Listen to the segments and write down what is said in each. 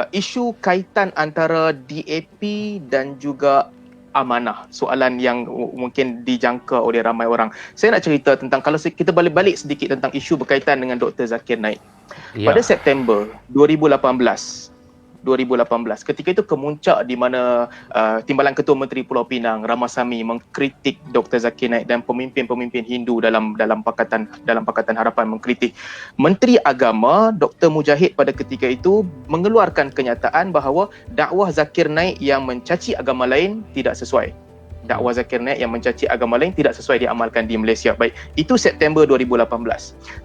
isu kaitan antara DAP dan juga amanah, soalan yang mungkin dijangka oleh ramai orang. Saya nak cerita tentang, kalau kita balik sedikit tentang isu berkaitan dengan Dr. Zakir Naik. Pada September 2018, ketika itu kemuncak di mana Timbalan Ketua Menteri Pulau Pinang Ramasamy mengkritik Dr. Zakir Naik dan pemimpin-pemimpin Hindu dalam Pakatan Harapan mengkritik. Menteri Agama Dr. Mujahid pada ketika itu mengeluarkan kenyataan bahawa dakwah Zakir Naik yang mencaci agama lain tidak sesuai. Dakwah Zakir Naik yang mencaci agama lain tidak sesuai diamalkan di Malaysia. Baik, itu September 2018.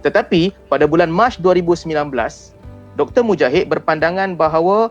Tetapi pada bulan Mac 2019, Dr. Mujahid berpandangan bahawa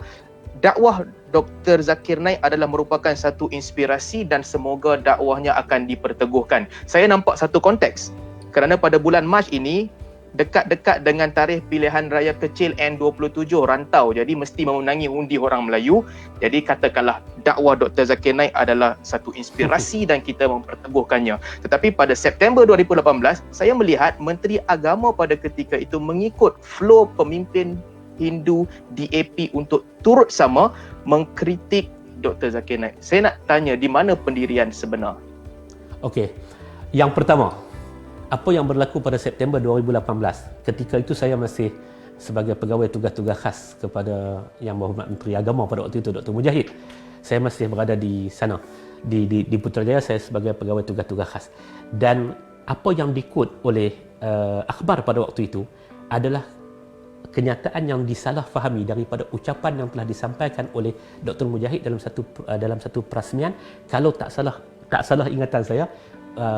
dakwah Dr. Zakir Naik adalah merupakan satu inspirasi dan semoga dakwahnya akan diperteguhkan. Saya nampak satu konteks, kerana pada bulan Mac ini dekat-dekat dengan tarikh pilihan raya kecil N27 rantau, jadi mesti memenangi undi orang Melayu. Jadi katakanlah dakwah Dr. Zakir Naik adalah satu inspirasi dan kita memperteguhkannya. Tetapi pada September 2018, saya melihat Menteri Agama pada ketika itu mengikut flow pemimpin Hindu DAP untuk turut sama mengkritik Dr. Zakir Naik. Saya nak tanya, di mana pendirian sebenar? Okey. Yang pertama, apa yang berlaku pada September 2018? Ketika itu saya masih sebagai pegawai tugas-tugas khas kepada Yang Berhormat Menteri Agama pada waktu itu, Dr. Mujahid. Saya masih berada di sana, di Putrajaya, saya sebagai pegawai tugas-tugas khas. Dan apa yang dikut oleh akhbar pada waktu itu adalah kenyataan yang disalahfahami daripada ucapan yang telah disampaikan oleh Dr. Mujahid dalam satu perasmian. Kalau tak salah ingatan saya,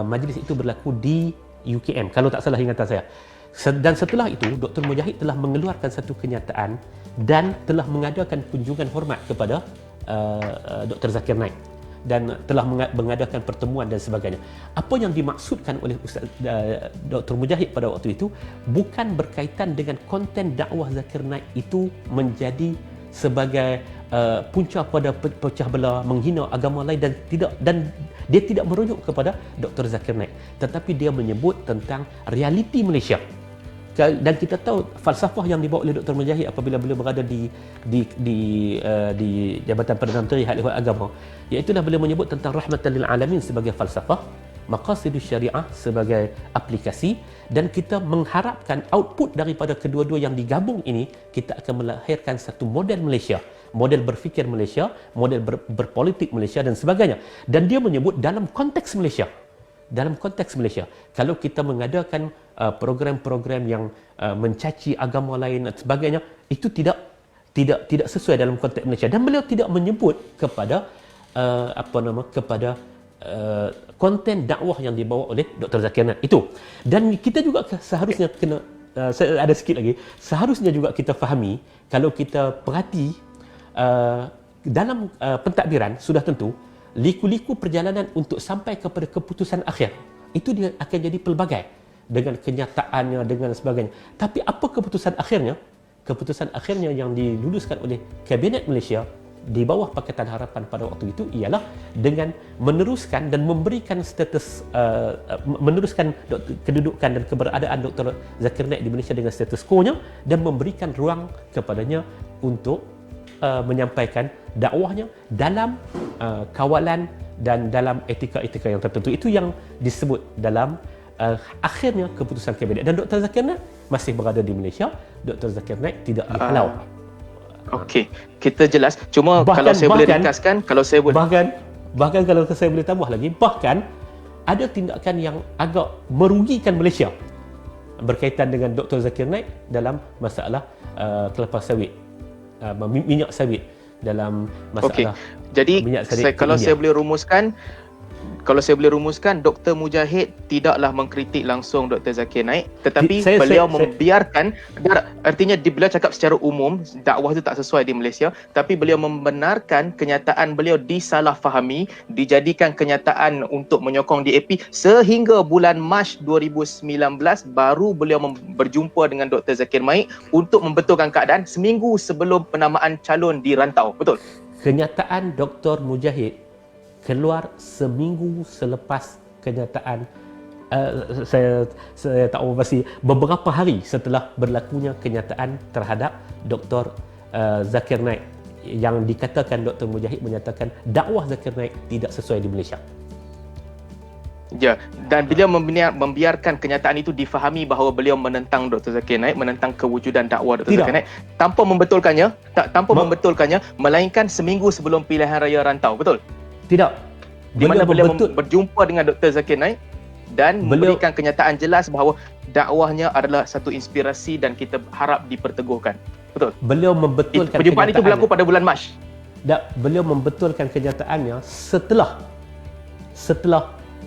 majlis itu berlaku di UKM, kalau tak salah ingatan saya. Dan setelah itu, Dr. Mujahid telah mengeluarkan satu kenyataan dan telah mengadakan kunjungan hormat kepada Dr. Zakir Naik dan telah mengadakan pertemuan dan sebagainya. Apa yang dimaksudkan oleh Dr. Mujahid pada waktu itu bukan berkaitan dengan konten dakwah Zakir Naik itu menjadi sebagai punca pada pecah belah, menghina agama lain, dan dia tidak merujuk kepada Dr. Zakir Naik, tetapi dia menyebut tentang realiti Malaysia. Dan kita tahu falsafah yang dibawa oleh Dr. Mujahid apabila beliau berada di Jabatan Perdana Menteri Hal Ehwal Agama, iaitu beliau menyebut tentang rahmatan lil alamin sebagai falsafah, maqasidus syariah sebagai aplikasi, dan kita mengharapkan output daripada kedua-dua yang digabung ini, kita akan melahirkan satu model Malaysia, model berfikir Malaysia, model berpolitik Malaysia dan sebagainya. Dan dia menyebut dalam konteks Malaysia. Kalau kita mengadakan program-program yang mencaci agama lain dan sebagainya, itu tidak sesuai dalam konteks Malaysia. Dan beliau tidak menyebut kepada konten dakwah yang dibawa oleh Dr. Zakir Naik itu. Dan kita juga seharusnya ada sikit lagi, seharusnya juga kita fahami, kalau kita perhati dalam pentadbiran, sudah tentu liku-liku perjalanan untuk sampai kepada keputusan akhir itu dia akan jadi pelbagai dengan kenyataannya, dengan sebagainya. Tapi apa keputusan akhirnya? Keputusan akhirnya yang diluluskan oleh Kabinet Malaysia di bawah Pakatan Harapan pada waktu itu ialah dengan meneruskan dan memberikan status meneruskan kedudukan dan keberadaan Dr. Zakir Naik di Malaysia dengan status quo-nya, dan memberikan ruang kepadanya untuk menyampaikan dakwahnya dalam kawalan dan dalam etika-etika yang tertentu. Itu yang disebut dalam akhirnya keputusan kabinet. Dan Dr. Zakir Naik masih berada di Malaysia. Dr. Zakir Naik tidak dihalau. Okey, kita jelas. Cuma kalau saya boleh ringkaskan, bahkan kalau saya boleh tambah lagi, bahkan ada tindakan yang agak merugikan Malaysia berkaitan dengan Dr. Zakir Naik dalam masalah kelapa sawit, minyak sawit, dalam masalah jadi minyak sawit. Kalau saya boleh rumuskan, Dr. Mujahid tidaklah mengkritik langsung Dr. Zakir Naik, tetapi beliau membiarkan, artinya beliau cakap secara umum dakwah itu tak sesuai di Malaysia, tapi beliau membenarkan kenyataan beliau disalahfahami, dijadikan kenyataan untuk menyokong DAP, sehingga bulan Mac 2019 baru beliau berjumpa dengan Dr. Zakir Naik untuk membetulkan keadaan seminggu sebelum penamaan calon di rantau. Betul? Kenyataan Dr. Mujahid keluar seminggu selepas kenyataan, saya tak tahu pasti beberapa hari setelah berlakunya kenyataan terhadap Dr. Zakir Naik, yang dikatakan Dr. Mujahid menyatakan dakwah Zakir Naik tidak sesuai di Malaysia. Ya, dan beliau membiarkan kenyataan itu difahami bahawa beliau menentang Dr. Zakir Naik, menentang kewujudan dakwah Dr. Zakir Naik tanpa membetulkannya, melainkan seminggu sebelum pilihan raya rantau, betul? Tidak. Di mana beliau berjumpa dengan Dr. Zakir Naik dan memberikan kenyataan jelas bahawa dakwahnya adalah satu inspirasi dan kita harap diperteguhkan. Betul? Beliau membetulkan perjumpaan itu berlaku pada bulan Mac. Beliau membetulkan kenyataannya setelah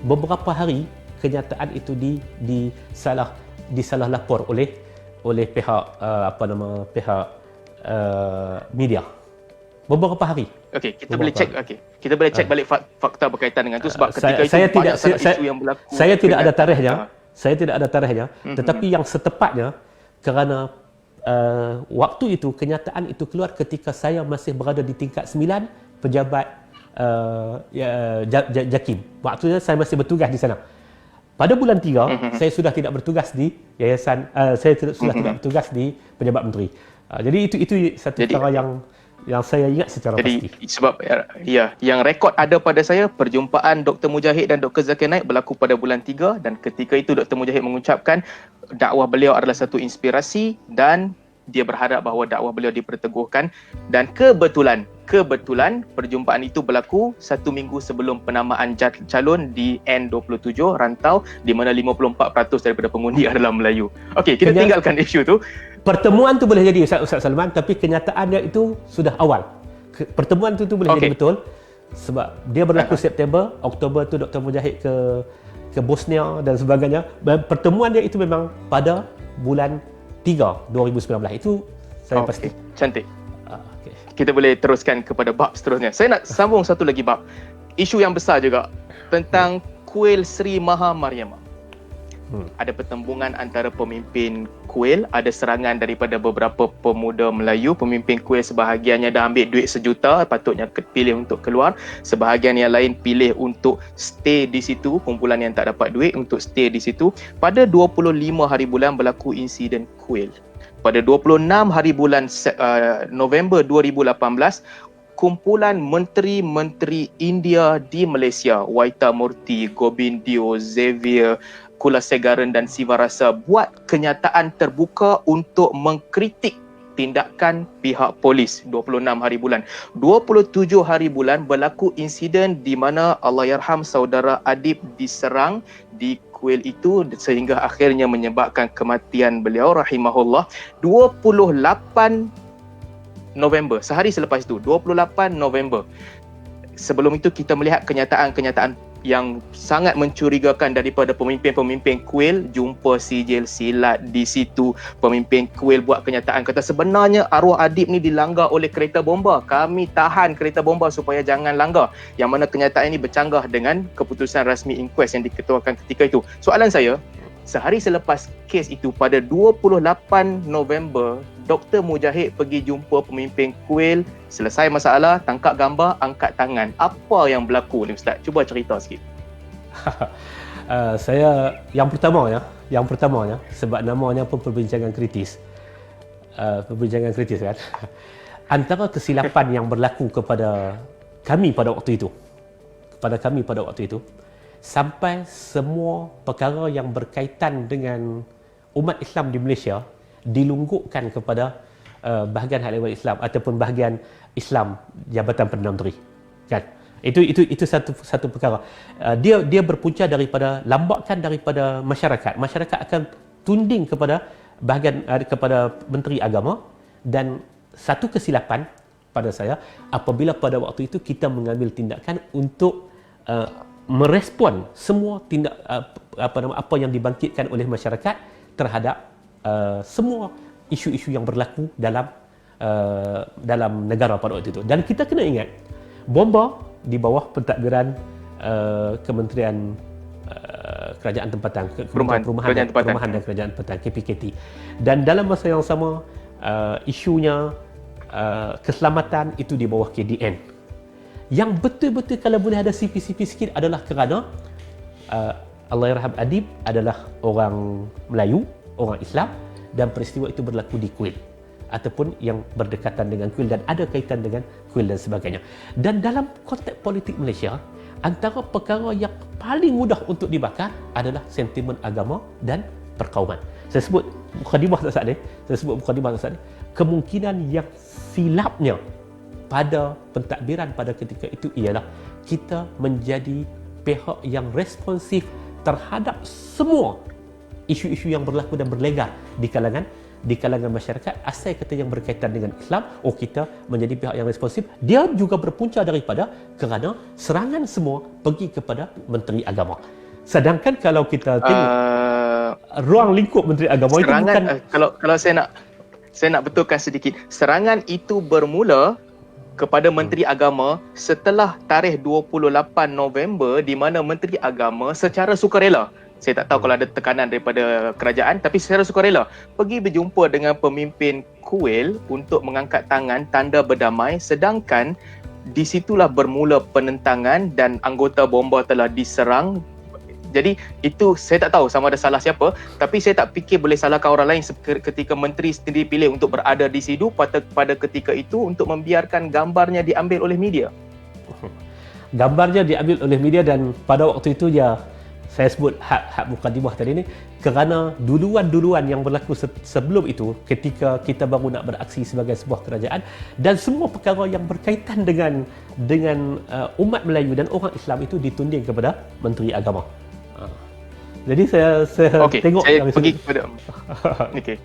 beberapa hari kenyataan itu disalah lapor oleh pihak media. Beberapa hari. Okey, kita boleh cek. Kita boleh cek balik fakta berkaitan dengan itu sebab ketika itu banyak isu yang berlaku. Saya tidak ada tarikhnya. Tetapi yang setepatnya, kerana waktu itu kenyataan itu keluar ketika saya masih berada di tingkat 9 pejabat JAKIM. Waktunya saya masih bertugas di sana. Pada bulan 3 saya sudah tidak bertugas di yayasan, sudah tidak bertugas di pejabat menteri. Jadi itu satu perkara yang saya ingat secara pasti. Sebab yang rekod ada pada saya, perjumpaan Dr. Mujahid dan Dr. Zakir Naik berlaku pada bulan 3 dan ketika itu Dr. Mujahid mengucapkan dakwah beliau adalah satu inspirasi dan dia berharap bahawa dakwah beliau diperteguhkan, dan kebetulan perjumpaan itu berlaku 1 minggu sebelum penamaan calon di N27 rantau, di mana 54% daripada pengundi adalah Melayu. Okey, kita tinggalkan isu tu. Pertemuan tu boleh jadi Ustaz Salman, tapi kenyataannya itu sudah awal. Pertemuan tu boleh jadi betul sebab dia berlaku September, Oktober tu Dr. Mujahid ke Bosnia dan sebagainya. Pertemuan dia itu memang pada bulan 3 2019. Itu saya pasti. Cantik. Kita boleh teruskan kepada bab seterusnya. Saya nak sambung satu lagi bab. Isu yang besar juga tentang kuil Sri Maha Mariamah. Ada pertembungan antara pemimpin kuil, ada serangan daripada beberapa pemuda Melayu. Pemimpin kuil sebahagiannya dah ambil duit 1 juta, patutnya pilih untuk keluar. Sebahagian yang lain pilih untuk stay di situ, kumpulan yang tak dapat duit untuk stay di situ. Pada 25 hari bulan berlaku insiden kuil. Pada 26 hari bulan November 2018, kumpulan menteri-menteri India di Malaysia, Waita Murty, Gobindio, Xavier Kulasegaran dan Sivarasa buat kenyataan terbuka untuk mengkritik tindakan pihak polis. 26 hari bulan. 27 hari bulan berlaku insiden di mana Allahyarham saudara Adib diserang di kuil itu sehingga akhirnya menyebabkan kematian beliau rahimahullah. 28 November, sehari selepas itu, 28 November. Sebelum itu kita melihat kenyataan-kenyataan yang sangat mencurigakan daripada pemimpin-pemimpin kuil. Jumpa sijil silat di situ. Pemimpin kuil buat kenyataan kata sebenarnya arwah Adib ni dilanggar oleh kereta bomba. Kami tahan kereta bomba supaya jangan langgar. Yang mana kenyataan ini bercanggah dengan keputusan rasmi inquest yang diketuakan ketika itu. Soalan saya, sehari selepas kes itu pada 28 November, Dr. Mujahid pergi jumpa pemimpin kuil, selesai masalah, tangkap gambar, angkat tangan. Apa yang berlaku ni Ustaz? Cuba cerita sikit. Saya yang pertamanya sebab namanya pun perbincangan kritis. Perbincangan kritis kan. Antara kesilapan yang berlaku kepada kami pada waktu itu, sampai semua perkara yang berkaitan dengan umat Islam di Malaysia dilunggukkan kepada bahagian Hal Ehwal Islam ataupun bahagian Islam Jabatan Perdana Menteri, kan? Itu satu perkara. Dia berpunca daripada lambakan daripada masyarakat. Masyarakat akan tunding kepada bahagian kepada Menteri Agama, dan satu kesilapan pada saya apabila pada waktu itu kita mengambil tindakan untuk merespon semua apa yang dibangkitkan oleh masyarakat terhadap semua isu-isu yang berlaku dalam negara pada waktu itu. Dan kita kena ingat, bomba di bawah pentadbiran Kementerian Kerajaan Tempatan, Perumahan dan Kerajaan Tempatan, KPKT. Dan dalam masa yang sama isunya keselamatan itu di bawah KDN. Yang betul-betul kalau boleh ada sipi-sipi sikit adalah kerana Allahyarham Adib adalah orang Melayu, orang Islam, dan peristiwa itu berlaku di kuil. ataupun yang berdekatan dengan kuil dan ada kaitan dengan kuil dan sebagainya. Dan dalam konteks politik Malaysia, antara perkara yang paling mudah untuk dibakar adalah sentimen agama dan perkauman. Saya sebut mukadimah saat ni, kemungkinan yang silapnya pada pentadbiran pada ketika itu ialah kita menjadi pihak yang responsif terhadap semua isu-isu yang berlaku dan berlegar di kalangan masyarakat, asal kata yang berkaitan dengan Islam, kita menjadi pihak yang responsif. Dia juga berpunca daripada kerana serangan semua pergi kepada Menteri Agama. Sedangkan kalau kita tengok ruang lingkup Menteri Agama serangan, itu bukan kalau saya nak betulkan sedikit, serangan itu bermula kepada Menteri Agama setelah tarikh 28 November di mana Menteri Agama secara sukarela, saya tak tahu kalau ada tekanan daripada kerajaan, tapi secara sukarela pergi berjumpa dengan pemimpin kuil untuk mengangkat tangan tanda berdamai, sedangkan di situlah bermula penentangan dan anggota bomba telah diserang. Jadi itu saya tak tahu sama ada salah siapa, tapi saya tak fikir boleh salahkan orang lain ketika menteri sendiri pilih untuk berada di situ pada ketika itu untuk membiarkan gambarnya diambil oleh media. Gambarnya diambil oleh media dan pada waktu itu saya sebut hak mukadimah tadi ni kerana duluan yang berlaku sebelum itu ketika kita baru nak beraksi sebagai sebuah kerajaan dan semua perkara yang berkaitan dengan umat Melayu dan orang Islam itu ditunding kepada Menteri Agama. Jadi saya tengok saya pergi kepada okey.